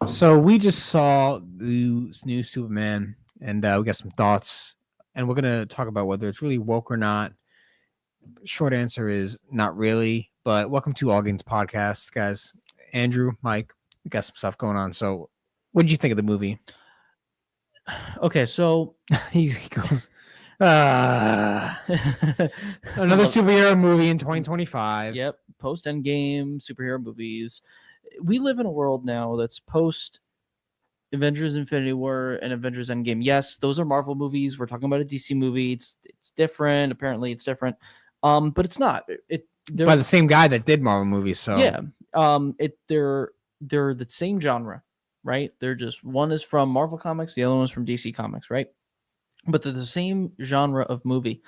So we just saw the new Superman, and we got some thoughts, and we're gonna talk about whether it's really woke or not. Short answer is not really. But welcome to All Games Podcast, guys. Andrew, Mike, we got some stuff going on. So, what did you think of the movie? Okay, so He goes, another superhero movie in 2025. Yep, post Endgame superhero movies. We live in a world now that's post Avengers Infinity War and Avengers Endgame. Yes, those are Marvel movies. We're talking about a DC movie. It's different. Apparently, it's different. But it's not. By the same guy that did Marvel movies. So yeah. They're the same genre, right? They're just one is from Marvel Comics, the other one is from DC Comics, right? But they're the same genre of movie.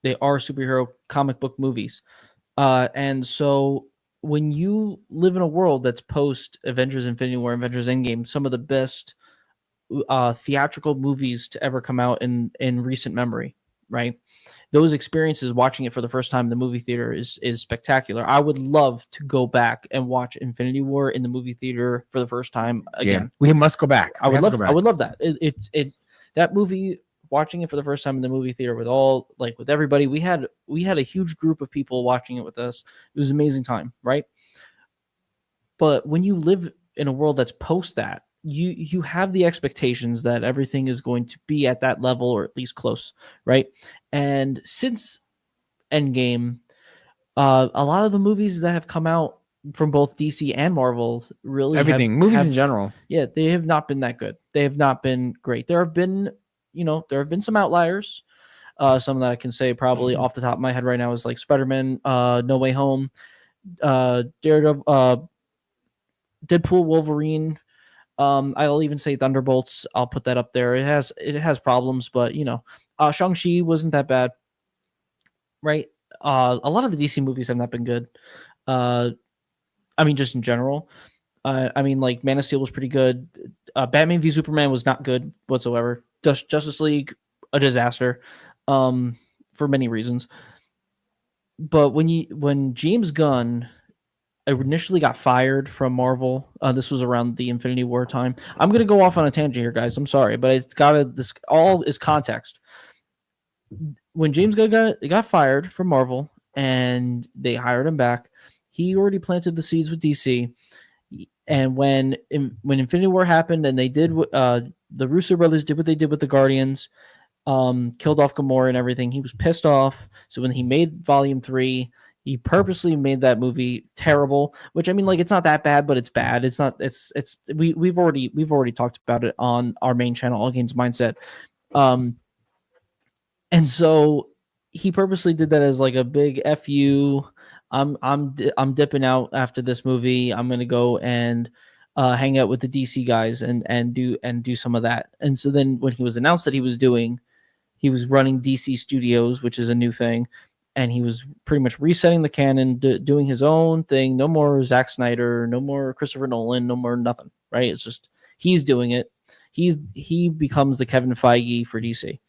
They are superhero comic book movies. And so when you live in a world that's post Avengers Infinity War, Avengers Endgame, some of the best theatrical movies to ever come out in recent memory, right? Those experiences watching it for the first time in the movie theater is spectacular. I would love to go back and watch Infinity War in the movie theater for the first time again. Yeah, we must go back. I would love that. That movie, watching it for the first time in the movie theater with everybody. We had a huge group of people watching it with us. It was an amazing time, right? But when you live in a world that's post that, you have the expectations that everything is going to be at that level or at least close, right? And since Endgame, a lot of the movies that have come out from both DC and Marvel really movies in general. Yeah, they have not been that good. They have not been great. There have been some outliers. Some that I can say probably off the top of my head right now is like Spider-Man, No Way Home, Daredevil, Deadpool, Wolverine. I'll even say Thunderbolts. I'll put that up there. It has problems, but Shang-Chi wasn't that bad, right? A lot of the DC movies have not been good. I mean, just in general. Like Man of Steel was pretty good. Batman v Superman was not good whatsoever. Justice League, a disaster, for many reasons. But when James Gunn initially got fired from Marvel, this was around the Infinity War time. I'm gonna go off on a tangent here, guys. I'm sorry, but this all is context. When James Gunn got fired from Marvel and they hired him back, he already planted the seeds with DC. And when Infinity War happened and they did the Russo brothers did what they did with the Guardians, killed off Gamora and everything, he was pissed off. So when he made Volume 3, he purposely made that movie terrible, which I mean, like, it's not that bad, but it's bad. It's not. We've already talked about it on our main channel, All Games Mindset. And so he purposely did that as like a big fu. I'm dipping out after this movie. I'm gonna go and hang out with the DC guys and do some of that. And so then when he was announced that he was running DC Studios, which is a new thing, and he was pretty much resetting the canon, doing his own thing. No more Zack Snyder, no more Christopher Nolan, no more nothing. Right? It's just he's doing it. He becomes the Kevin Feige for DC.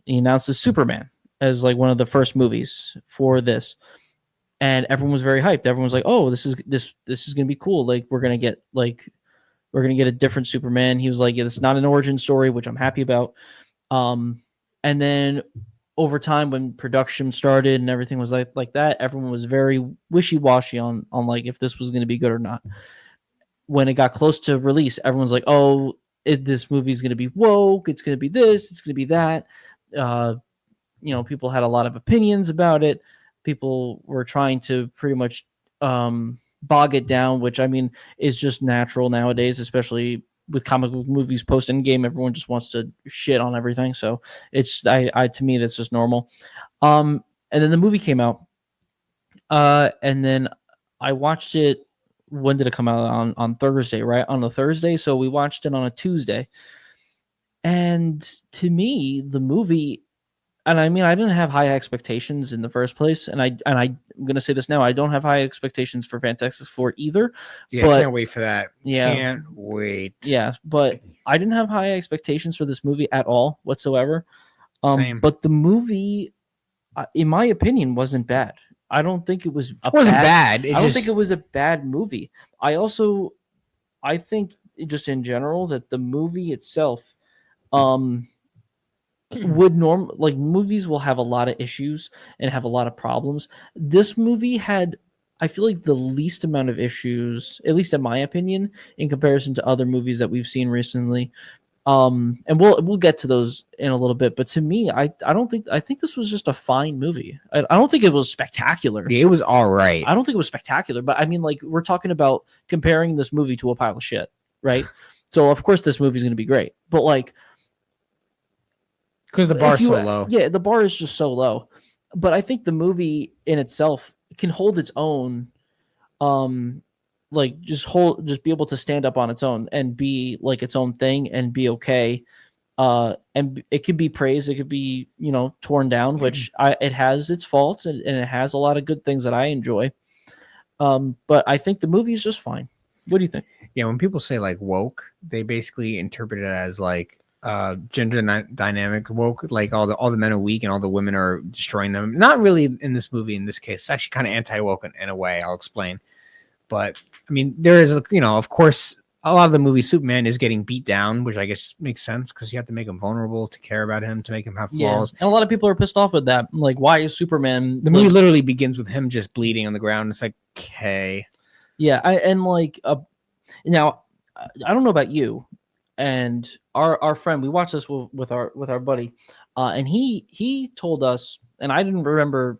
He announces Superman as like one of the first movies for this, and everyone was very hyped. Everyone was like, "Oh, this is gonna be cool. Like we're gonna get a different Superman." He was like, "Yeah, this is not an origin story," which I'm happy about. And then over time, when production started and everything was like that, everyone was very wishy-washy on like if this was going to be good or not. When it got close to release, everyone's like, "Oh, this movie is going to be woke. It's going to be this. It's going to be that." People had a lot of opinions about it. People were trying to pretty much bog it down, which I mean is just natural nowadays, especially with comic book movies post Endgame. Everyone just wants to shit on everything, so it's to me that's just normal. And then the movie came out, and then I watched it. When did it come out? On Thursday, right? On a Thursday, so we watched it on a Tuesday. And to me, the movie, and I mean, I didn't have high expectations in the first place, and I'm gonna say this now, I don't have high expectations for Fantastic Four either. Yeah, I can't wait for that. Yeah, can't wait. Yeah, but I didn't have high expectations for this movie at all whatsoever. Same. But the movie, in my opinion, wasn't bad. I don't think it was bad. I don't think it was a bad movie. I think just in general, that the movie itself, like movies will have a lot of issues and have a lot of problems. This movie had, I feel like, the least amount of issues, at least in my opinion, in comparison to other movies that we've seen recently. And we'll get to those in a little bit, but to me, I don't think, I think this was just a fine movie. I don't think it was spectacular. Yeah, it was all right. I don't think it was spectacular, but I mean, like, we're talking about comparing this movie to a pile of shit, right? So of course this movie's going to be great, but like, because the bar's so low. Yeah, the bar is just so low. But I think the movie in itself can hold its own, like just be able to stand up on its own and be like its own thing and be okay. And it could be praised, it could be, torn down, which it has its faults, and it has a lot of good things that I enjoy. But I think the movie is just fine. What do you think? Yeah, when people say like woke, they basically interpret it as like gender dynamic woke, like all the men are weak and all the women are destroying them. Not really in this movie. In this case, it's actually kind of anti-woke in a way. I'll explain. But I mean, there is, of course, a lot of the movie Superman is getting beat down, which I guess makes sense because you have to make him vulnerable to care about him, to make him have flaws. And a lot of people are pissed off with that. Like, why is Superman? The movie literally begins with him just bleeding on the ground. It's like, okay. Yeah, now I don't know about you and our friend. We watched this with our buddy, and he told us, and I didn't remember.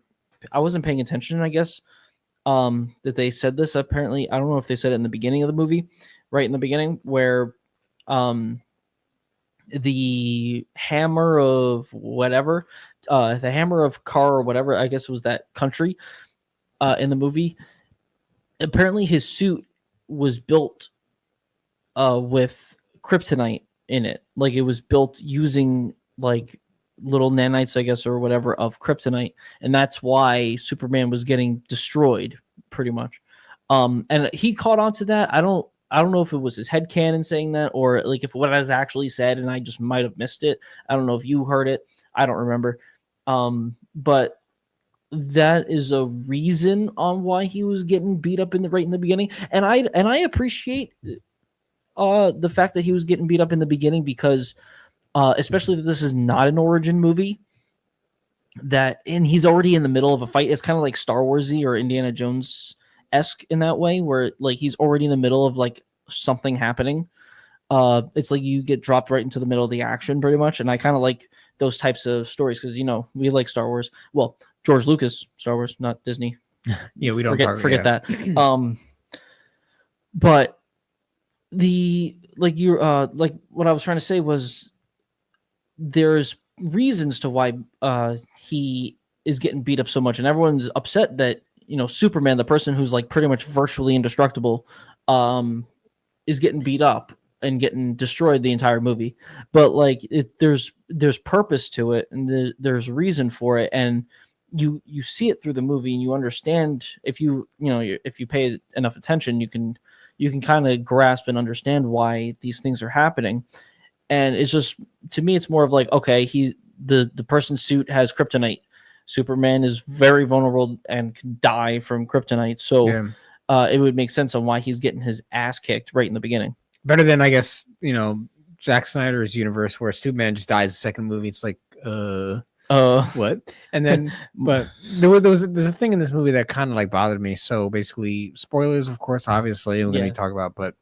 I wasn't paying attention, I guess. That they said this. Apparently, I don't know if they said it in the beginning of the movie, right in the beginning, where the hammer of whatever, the hammer of Car or whatever, I guess was that country in the movie. Apparently his suit was built with kryptonite in it. Like, it was built using like little nanites, I guess, or whatever, of kryptonite, and that's why Superman was getting destroyed pretty much. And he caught on to that. I don't know if it was his headcanon saying that, or like if what I was actually said and I just might have missed it. I don't know if you heard it. I don't remember. But that is a reason on why he was getting beat up right in the beginning. And I appreciate the fact that he was getting beat up in the beginning, because especially that this is not an origin movie, and he's already in the middle of a fight. It's kind of like Star Warsy or Indiana Jones-esque in that way, where like he's already in the middle of like something happening. It's like you get dropped right into the middle of the action pretty much. And I kind of like those types of stories because, we like Star Wars. Well, George Lucas, Star Wars, not Disney. Yeah, we don't forget that. But like what I was trying to say was there's reasons to why he is getting beat up so much, and everyone's upset that Superman, the person who's like pretty much virtually indestructible, is getting beat up and getting destroyed the entire movie. But like there's purpose to it, and there's reason for it, and you see it through the movie, and you understand if you pay enough attention, you can kind of grasp and understand why these things are happening. And it's just, to me, it's more of like, okay, the person's suit has kryptonite. Superman is very vulnerable and can die from kryptonite. So it would make sense on why he's getting his ass kicked right in the beginning. Better than, I guess, Zack Snyder's universe where Superman just dies the second movie. It's like, what? And then, but there's a thing in this movie that kind of like bothered me. So basically, spoilers, of course, obviously, we're going to talk about, but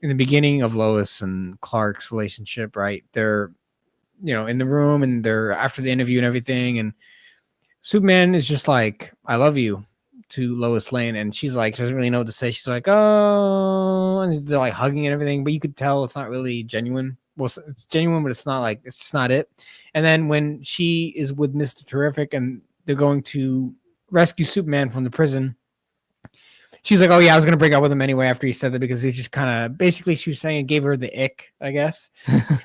in the beginning of Lois and Clark's relationship, right? They're, in the room, and they're after the interview and everything. And Superman is just like, I love you to Lois Lane. And she's like, she doesn't really know what to say. She's like, oh, and they're like hugging and everything, but you could tell it's not really genuine. Well, it's genuine, but it's just not it. And then when she is with Mr. Terrific and they're going to rescue Superman from the prison, she's like, oh yeah, I was going to break up with him anyway after he said that, because he just kind of, basically she was saying it gave her the ick, I guess.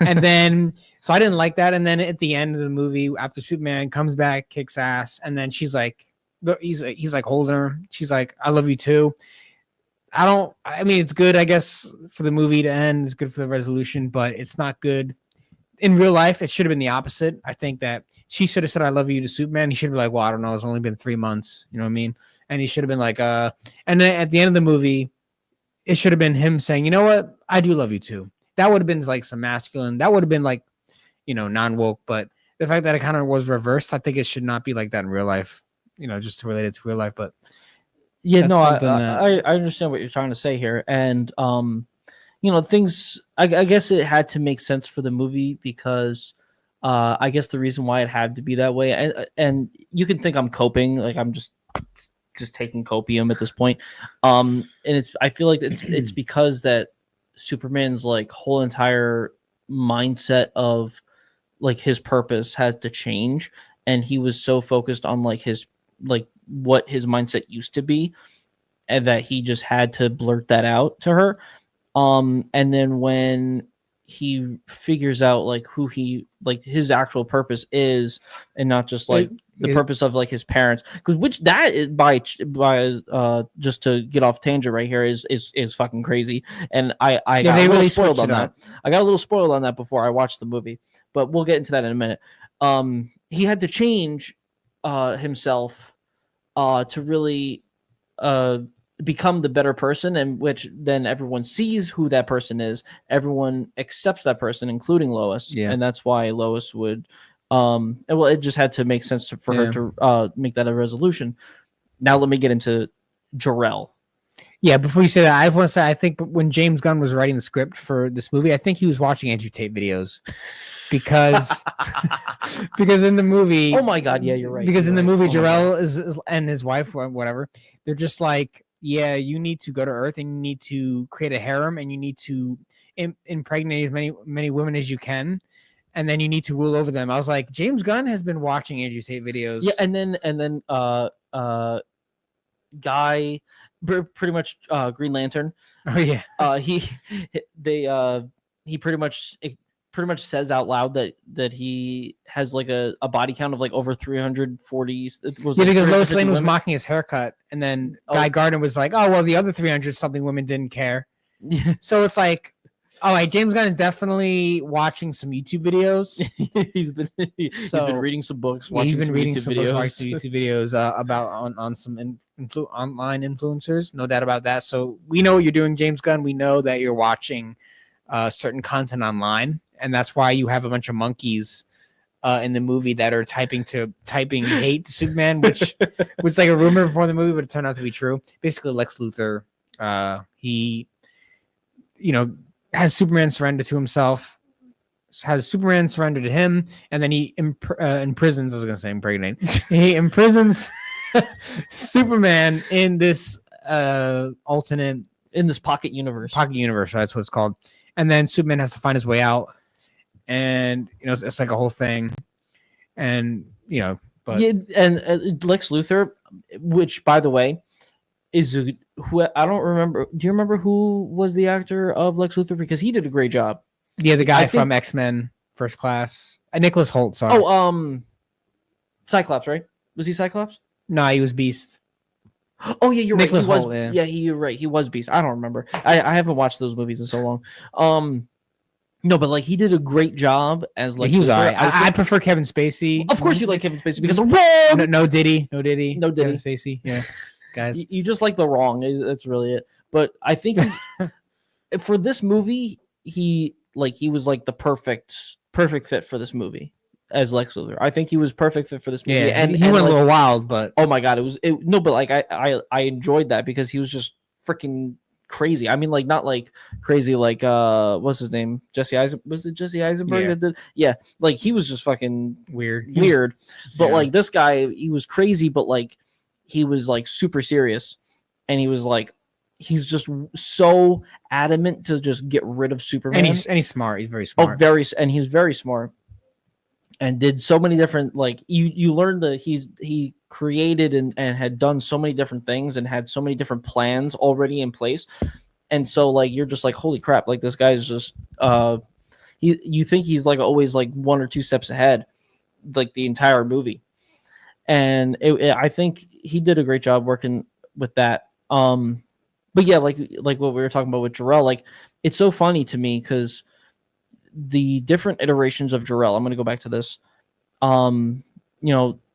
And then, so I didn't like that. And then at the end of the movie, after Superman comes back, kicks ass, and then she's like, he's like holding her. She's like, I love you too. I mean, it's good, I guess, for the movie to end. It's good for the resolution, but it's not good. In real life, it should have been the opposite. I think that she should have said, I love you to Superman. He should be like, well, I don't know. It's only been 3 months. You know what I mean? And he should have been like, and then at the end of the movie, it should have been him saying, you know what, I do love you too. That would have been like some masculine. That would have been like, non-woke. But the fact that it kind of was reversed, I think it should not be like that in real life. Just to relate it to real life. But Yeah, that's no, something that I understand what you're trying to say here, and things. I guess it had to make sense for the movie because, I guess the reason why it had to be that way, and you can think I'm coping, like I'm just taking copium at this point, and I feel like it's because that Superman's like whole entire mindset of like his purpose has to change, and he was so focused on like his like what his mindset used to be, and that he just had to blurt that out to her. And then when he figures out like who he like his actual purpose is, and not just like the purpose of like his parents, because which that is by just to get off tangent right here is fucking crazy. And I got a little spoiled on that. I got a little spoiled on that before I watched the movie, but we'll get into that in a minute. He had to change himself to really become the better person, and which then everyone sees who that person is. Everyone accepts that person, including Lois. Yeah. And that's why Lois would it just had to make sense for her to make that a resolution. Now let me get into Jor-El. Yeah, before you say that, I want to say I think when James Gunn was writing the script for this movie, I think he was watching Andrew Tate videos because in the movie, oh my god, yeah, you're right. Because in the movie, Jor-El Oh is and his wife, whatever, they're just like, yeah, you need to go to Earth and you need to create a harem and you need to impregnate as many women as you can, and then you need to rule over them. I was like, James Gunn has been watching Andrew Tate videos. Yeah, and then guy, pretty much Green Lantern. Oh yeah. He pretty much says out loud that he has like a body count of like over 340. It was because Lois Lane was mocking his haircut, and then Guy Gardner was like, "Oh well, the other 300 something women didn't care." So it's like, all right, James Gunn is definitely watching some YouTube videos. he's been reading some books. He's been reading some YouTube videos about on some online influencers, no doubt about that. So we know what you're doing, James Gunn. We know that you're watching certain content online, and that's why you have a bunch of monkeys in the movie that are typing hate to Superman, which was like a rumor before the movie, but it turned out to be true. Basically, Lex Luthor, he, has Superman surrender to himself, has Superman surrender to him, and then he imprisons. I was going to say impregnate. He imprisons Superman in this alternate, in this pocket universe. That's what it's called. And then Superman has to find his way out, and it's like a whole thing, and but yeah, and Lex Luthor, which by the way is who I don't remember. Do you remember who was the actor of Lex Luthor? Because he did a great job. Yeah, the guy from X-Men First Class, Nicholas Hoult. Sorry. Oh, Cyclops, right? Was he Cyclops? No, he was Beast. Oh yeah, you're Nicholas right. Hoult, You're right. He was Beast. I don't remember. I haven't watched those movies in so long. No, but like he did a great job as like he was alright. I prefer Kevin Spacey. Of course, you like Kevin Spacey because of Wrong. No Diddy. Kevin Spacey. Yeah, guys, you just like the Wrong. That's really it. But I think for this movie, he was like the perfect fit for this movie as Lex Luthor. I think he was perfect fit for this movie. Yeah, and he went a little wild, but oh my god, but like I enjoyed that because he was just freaking crazy. I mean, like not like crazy like what's his name? Was it Jesse Eisenberg? Yeah, like he was just fucking weird. But like this guy, he was crazy, but like he was like super serious, and he was like he's just so adamant to just get rid of Superman. And he's smart. He's very smart. And he's very smart. And did so many different you learn that he created and had done so many different things and had so many different plans already in place, and so like you're just like holy crap, like this guy's just you think he's like always like one or two steps ahead like the entire movie, and I think he did a great job working with that. But yeah, like what we were talking about with Jor-El, like it's so funny to me because the different iterations of Jor-El, I'm going to go back to this. What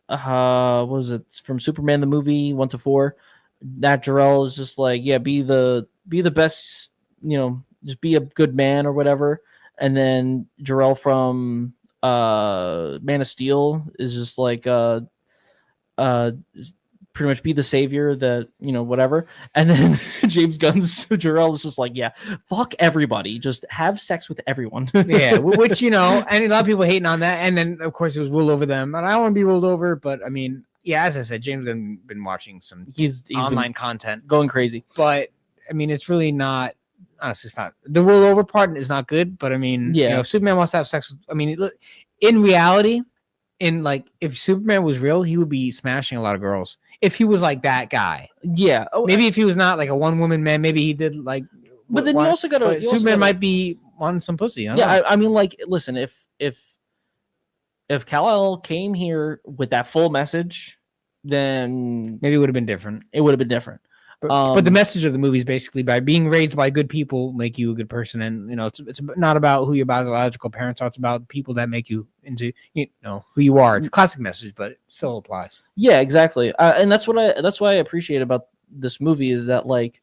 was it from Superman the movie 1 to 4? That Jor-El is just like, yeah, be the be the best, just be a good man or whatever. And then Jor-El from Man of Steel is just like pretty much be the savior, that whatever. And then James Gunn's Jor-El is just like, yeah, fuck everybody, just have sex with everyone. Yeah, which and a lot of people hating on that. And then of course it was rule over them, and I don't want to be ruled over, but I mean, yeah, as I said, James Gunn been watching some he's online content, going crazy. But I mean, it's really not. Honestly, it's not, the rule over part is not good. But I mean, yeah, if Superman wants to have sex with, I mean, in reality, if Superman was real, he would be smashing a lot of girls. If he was like that guy, yeah. Maybe if he was not like a one woman man, maybe he did like. But then you also got to. Superman might be wanting some pussy. I mean, like, listen, if Kal-El came here with that full message, then maybe it would have been different. It would have been different. But the message of the movie is basically, by being raised by good people make you a good person, and it's not about who your biological parents are. It's about people that make you into who you are. It's a classic message, but it still applies. Yeah, exactly. And that's why I appreciate about this movie is that, like,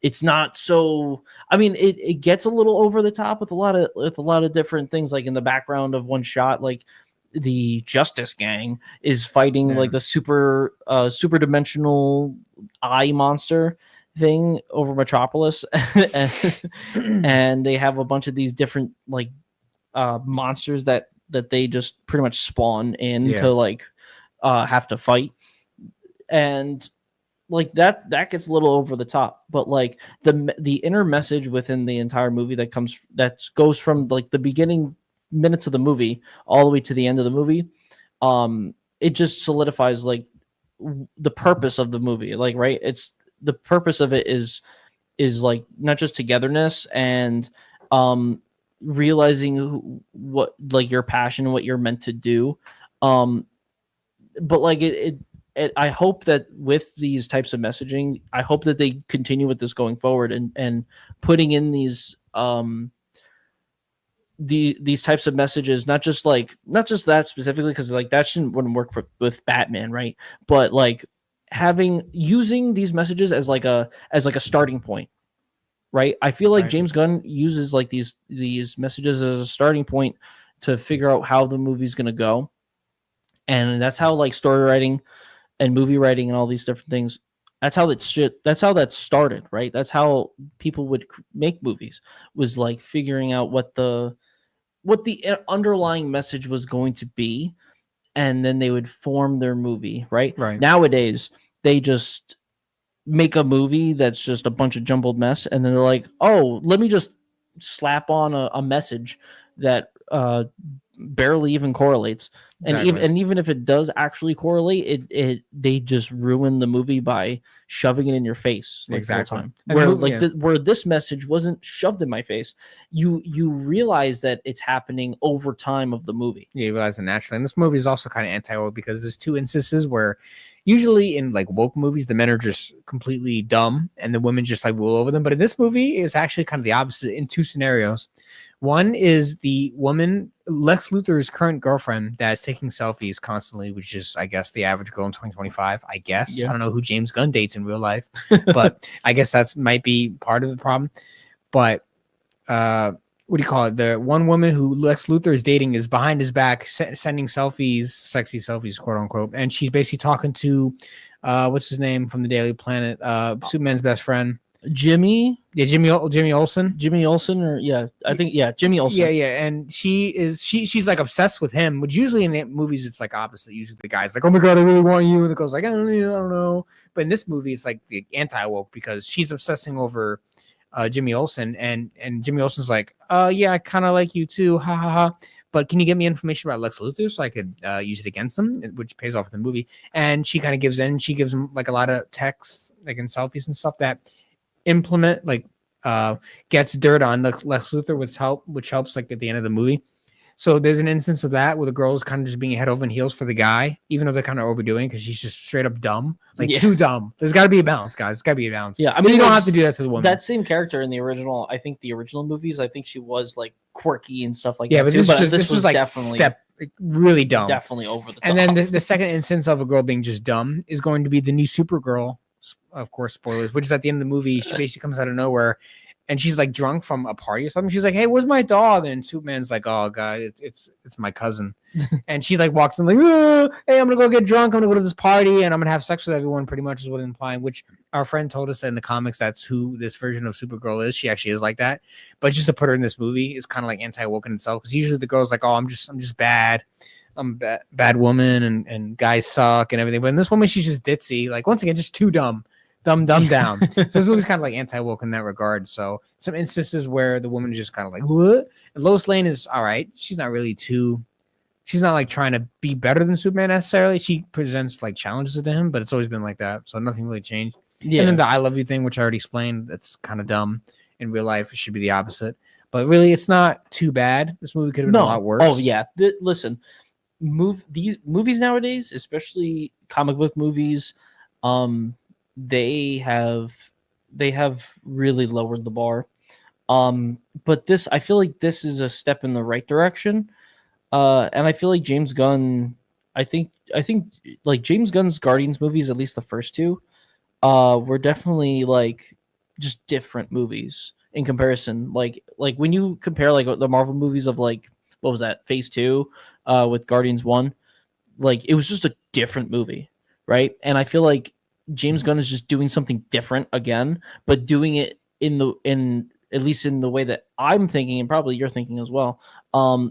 it's not so. I mean, it gets a little over the top with a lot of different things, like in the background of one shot, like the Justice Gang is fighting like the super dimensional eye monster thing over Metropolis, and they have a bunch of these different like monsters that they just pretty much spawn in to like have to fight, and like that gets a little over the top. But like the inner message within the entire movie that goes from like the beginning minutes of the movie all the way to the end of the movie, it just solidifies like the purpose of the movie. Like, right, it's the purpose of it is like not just togetherness and realizing what like your passion, what you're meant to do, but like it I hope that with these types of messaging, I hope that they continue with this going forward and putting in these these types of messages, not just that specifically, because like that wouldn't work with Batman, right? But like using these messages as like a starting point, right? I feel like James Gunn uses like these messages as a starting point to figure out how the movie's gonna go, and that's how like story writing and movie writing and all these different things. That's how that started, right? That's how people would make movies, was like figuring out what the underlying message was going to be, and then they would form their movie, right? Nowadays, they just make a movie that's just a bunch of jumbled mess, and then they're like, oh, let me just slap on a message that barely even correlates. Exactly. And even if it does actually correlate, they just ruin the movie by shoving it in your face like, exactly. The whole time. Where this message wasn't shoved in my face, you realize that it's happening over time of the movie. Yeah, you realize it naturally. And this movie is also kind of anti-woke, because there's two instances where usually in like woke movies, the men are just completely dumb and the women just like rule over them. But in this movie, it's actually kind of the opposite in two scenarios. One is the woman, Lex Luthor's current girlfriend, that's taking selfies constantly, which is, I guess, the average girl in 2025. I guess. I don't know who James Gunn dates in real life, but I guess that's might be part of the problem. But what do you call it? The one woman who Lex Luthor is dating is behind his back sending selfies, sexy selfies, quote unquote, and she's basically talking to what's his name from the Daily Planet, Superman's best friend. Jimmy Olsen, Jimmy Olsen, or Jimmy Olsen. And she's like obsessed with him, which usually in movies it's like opposite. Usually the guy's like, oh my god, I really want you, and the girl's like, I don't know. But in this movie, it's like the anti-woke, because she's obsessing over Jimmy Olsen, and Jimmy Olsen's like, yeah, I kind of like you too, ha ha ha. But can you get me information about Lex Luthor so I could use it against them, which pays off in the movie. And she kind of gives in. She gives him like a lot of texts, like in selfies and stuff that implement like gets dirt on Lex Luthor, which helps like at the end of the movie. So there's an instance of that where the girl is kind of just being head over and heels for the guy, even though they're kind of overdoing, because she's just straight up dumb, like too dumb. There's got to be a balance, guys. It's got to be a balance. Yeah, I mean, you don't have to do that to the woman. That same character in the original movies, I think she was like quirky and stuff like that. Yeah, but this was like definitely really dumb, definitely over the top. And then the second instance of a girl being just dumb is going to be the new Supergirl of course, spoilers, which is at the end of the movie. She basically comes out of nowhere, and she's like drunk from a party or something. She's like, "Hey, where's my dog?" And Superman's like, "Oh God, it's my cousin." And she like walks in like, "Hey, I'm gonna go get drunk. I'm gonna go to this party, and I'm gonna have sex with everyone." Pretty much is what it's implying. Which our friend told us that in the comics, that's who this version of Supergirl is. She actually is like that, but just to put her in this movie is kind of like anti-woke in itself. Because usually the girl's like, "Oh, I'm just bad. I'm a bad woman, and guys suck and everything." But in this woman, she's just ditzy. Like once again, just too dumb down. So this movie's kind of like anti-woke in that regard. So some instances where the woman is just kind of like, what? And Lois Lane is all right. She's not really she's not like trying to be better than Superman necessarily. She presents like challenges to him, but it's always been like that. So nothing really changed. Yeah. And then the I love you thing, which I already explained, that's kind of dumb. In real life, it should be the opposite. But really, it's not too bad. This movie could have been a lot worse. Oh yeah. Listen, these movies nowadays, especially comic book movies, they have really lowered the bar. But I feel like this is a step in the right direction. And I feel like James Gunn, I think like James Gunn's Guardians movies, at least the first two, were definitely like just different movies in comparison. Like when you compare like the Marvel movies of like, what was that, Phase 2 with Guardians 1, like it was just a different movie, right? And I feel like James Gunn is just doing something different again, but doing it in at least in the way that I'm thinking, and probably you're thinking as well,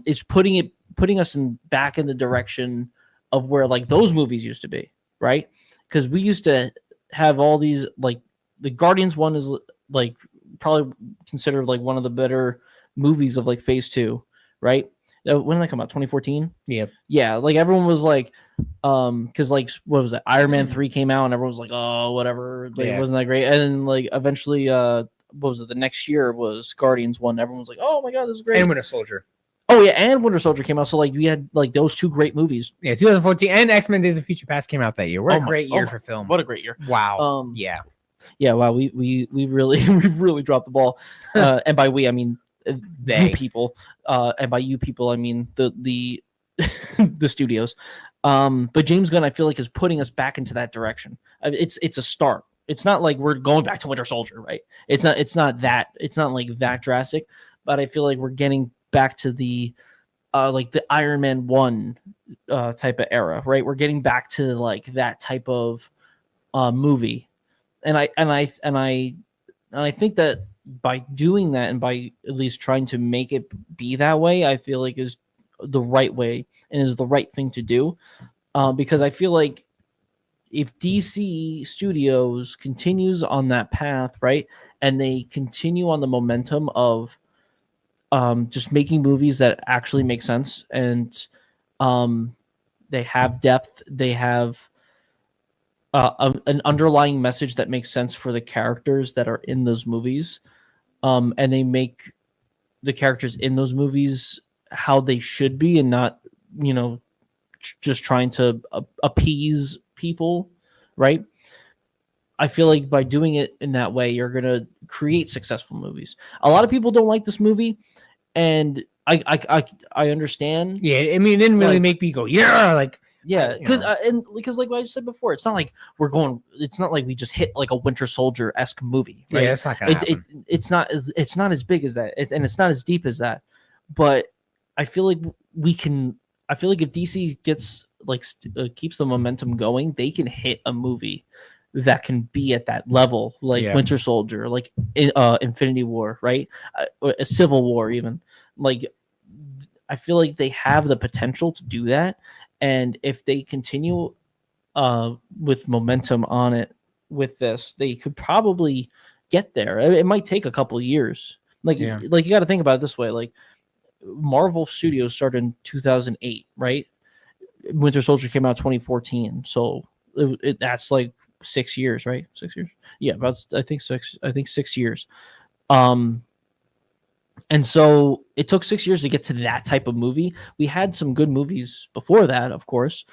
is putting us back in the direction of where like those movies used to be, right? Because we used to have all these, like the Guardians one is like probably considered like one of the better movies of like Phase 2, right? When did that come out? 2014? Yep. Yeah, like everyone was like, because like what was that? Iron Man 3 came out and everyone was like, oh, whatever, like, it wasn't that great. And then like eventually, what was it? The next year was Guardians 1. Everyone was like, oh my god, this is great. And Winter Soldier. Oh yeah, and Winter Soldier came out. So like we had like those two great movies. Yeah, 2014 and X-Men: Days of Future Past came out that year. What a great year for film. What a great year. Wow. Yeah. Wow. We really we've really dropped the ball. And by we I mean you people. And by you people I mean the the studios. But James Gunn, I feel like, is putting us back into that direction. It's a start. It's not like we're going back to Winter Soldier, right? It's not like that drastic, but I feel like we're getting back to the like the Iron Man 1 type of era, right? We're getting back to like that type of movie. And I think that by doing that and by at least trying to make it be that way, I feel like is the right way and is the right thing to do. Because I feel like if DC Studios continues on that path, right, and they continue on the momentum of just making movies that actually make sense, and they have depth, they have an underlying message that makes sense for the characters that are in those movies, and they make the characters in those movies how they should be, and not, just trying to appease people, right? I feel like by doing it in that way, you're gonna create successful movies. A lot of people don't like this movie, and I understand. Yeah, I mean, it didn't really make me go, yeah, like. Yeah, because like what I said before, it's not like it's not like we just hit like a Winter Soldier-esque movie, right? Yeah, it's not gonna happen. It's not as big as that, and it's not as deep as that. But I feel like I feel like if DC gets keeps the momentum going, they can hit a movie that can be at that level, like Winter Soldier, like Infinity War, right? A Civil War, even. Like, I feel like they have the potential to do that. And if they continue with momentum on it with this, they could probably get there. It might take a couple of years. Like you got to think about it this way. Like, Marvel Studios started in 2008, right? Winter Soldier came out 2014. So that's like 6 years, right? 6 years? Yeah, I think 6 years. And so it took 6 years to get to that type of movie. We had some good movies before that, of course,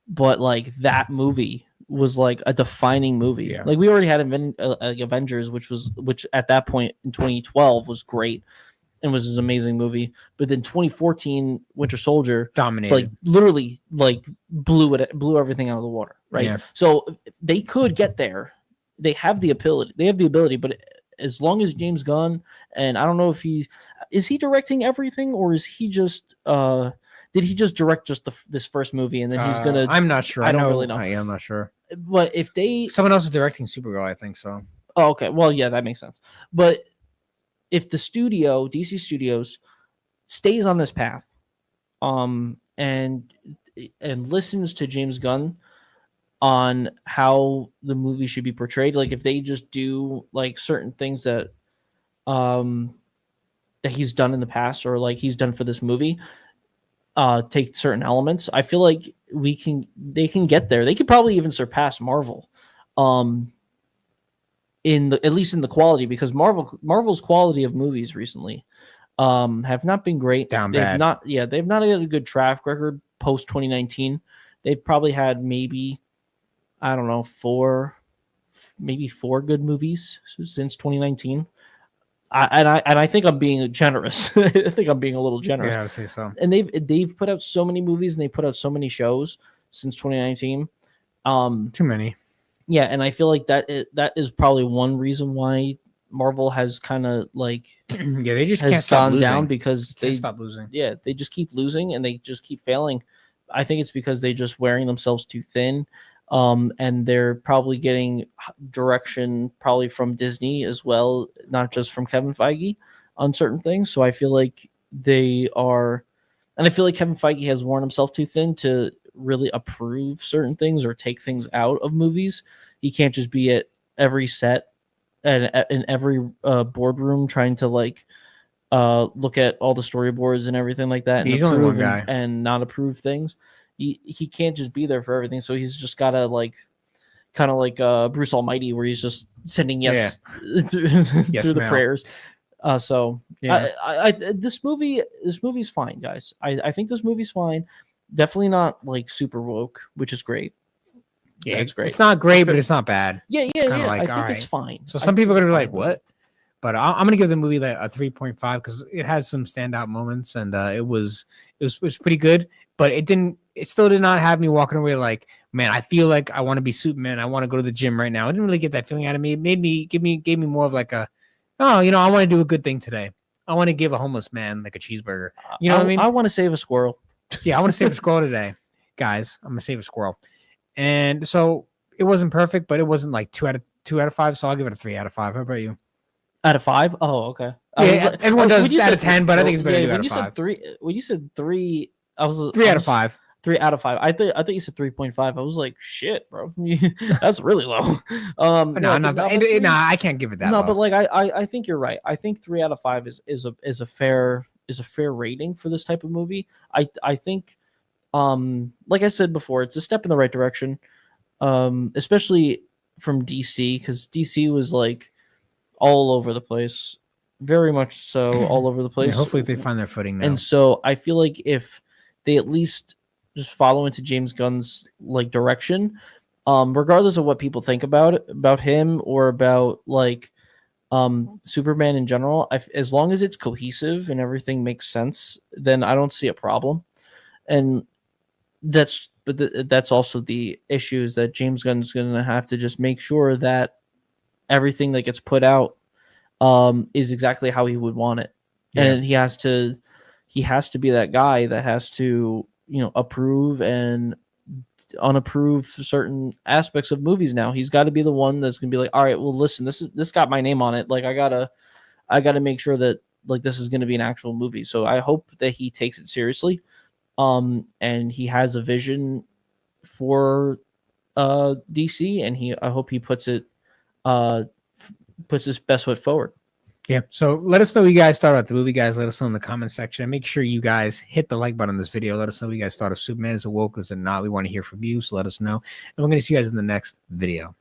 but like that movie was like a defining movie. Yeah. Like we already had Avengers, which at that point in 2012 was great and was an amazing movie. But then 2014 Winter Soldier dominated, like literally like blew everything out of the water, right? Yeah. So they could get there they have the ability, but as long as James Gunn, and I don't know if he directing everything, or is he just did he just direct just this first movie and then he's gonna? I'm not sure. I don't really know. I'm not sure. But if someone else is directing Supergirl, I think so. Oh, okay. Well, yeah, that makes sense. But if the studio, DC Studios, stays on this path, and listens to James Gunn on how the movie should be portrayed, like if they just do like certain things that that he's done in the past, or like he's done for this movie, take certain elements, I feel like they can get there. They could probably even surpass Marvel, at least in the quality, because Marvel's quality of movies recently have not been great. They've bad. They've not had a good track record post 2019. They've probably had maybe, I don't know, four good movies since 2019. I think I'm being generous. I think I'm being a little generous. Yeah, I would say so. And they've put out so many movies and they put out so many shows since 2019. Too many. Yeah, and I feel like that is probably one reason why Marvel has kind of like they just can't stop losing. Down, because they stop losing. Yeah, they just keep losing and they just keep failing. I think it's because they just wearing themselves too thin. And they're probably getting direction probably from Disney as well, not just from Kevin Feige on certain things. So I feel like they are, and I feel like Kevin Feige has worn himself too thin to really approve certain things or take things out of movies. He can't just be at every set and in every boardroom trying to like look at all the storyboards and everything like that. He's only one guy and not approve things. He can't just be there for everything, so he's just gotta like, kind of like Bruce Almighty, where he's just sending yes through the prayers. So yeah. This movie's fine, guys. I think this movie's fine. Definitely not like super woke, which is great. Yeah, it's great. It's not great, but it's not bad. Yeah. Like, I think it's fine. So some people are gonna be like, "What?" But I'm gonna give the movie like a 3.5 because it has some standout moments, and it was pretty good. But it still did not have me walking away like, man, I feel like I want to be Superman. I want to go to the gym right now. I didn't really get that feeling out of me. It gave me more of like I want to do a good thing today. I want to give a homeless man like a cheeseburger. You know what I mean? I want to save a squirrel. Yeah, I want to save a squirrel today, guys. I'm gonna save a squirrel. And so it wasn't perfect, but it wasn't like 2 out of 5. So I'll give it a 3 out of 5. How about you? Out of 5? Oh, okay. Yeah, everyone does out of 10, but I think it's better. When you said 3, when you said 3, I was 3 out of 5. 3 out of 5. I thought you said 3.5. I was like, shit, bro, that's really low. I can't give it that. No, low. But like I think you're right. I think 3 out of 5 is a fair rating for this type of movie. I think, like I said before, it's a step in the right direction, especially from DC, because DC was like all over the place, very much so all over the place. Yeah, hopefully they find their footing now. And so I feel like if they at least just follow into James Gunn's like direction, regardless of what people think about him or about like Superman in general, as long as it's cohesive and everything makes sense, then I don't see a problem. And that's also the issue, is that James Gunn's going to have to just make sure that everything that gets put out is exactly how he would want it. Yeah. And he has to be that guy that has to, approve and unapprove certain aspects of movies. Now he's got to be the one that's going to be like, all right, well, listen, this got my name on it. Like I gotta make sure that like this is going to be an actual movie. So I hope that he takes it seriously. And he has a vision for DC, and I hope he puts his best foot forward. Yeah. So let us know what you guys thought about the movie, guys. Let us know in the comment section. And make sure you guys hit the like button on this video. Let us know what you guys thought of Superman. Is it woke? Is it not? We want to hear from you. So let us know. And we're going to see you guys in the next video.